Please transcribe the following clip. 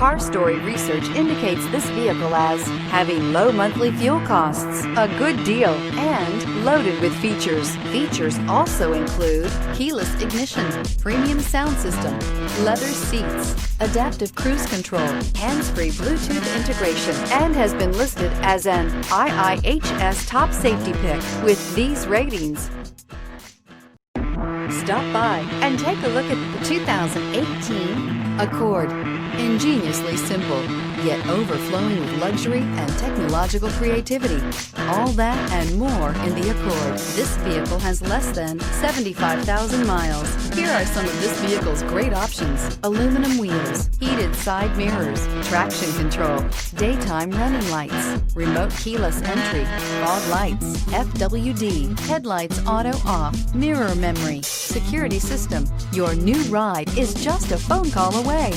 Car Story research indicates this vehicle as having low monthly fuel costs, a good deal, and loaded with features. Features also include keyless ignition, premium sound system, leather seats, adaptive cruise control, hands-free Bluetooth integration, and has been listed as an IIHS top safety pick with these ratings. Stop by and take a look at the 2018 Accord. Ingeniously simple, yet overflowing with luxury and technological creativity. All that and more in the Accord. This vehicle has less than 75,000 miles. Here are some of this vehicle's great options: aluminum wheels, heated side mirrors, traction control, daytime running lights, remote keyless entry, fog lights, FWD, headlights auto off, mirror memory, security system. Your new ride is just a phone call away.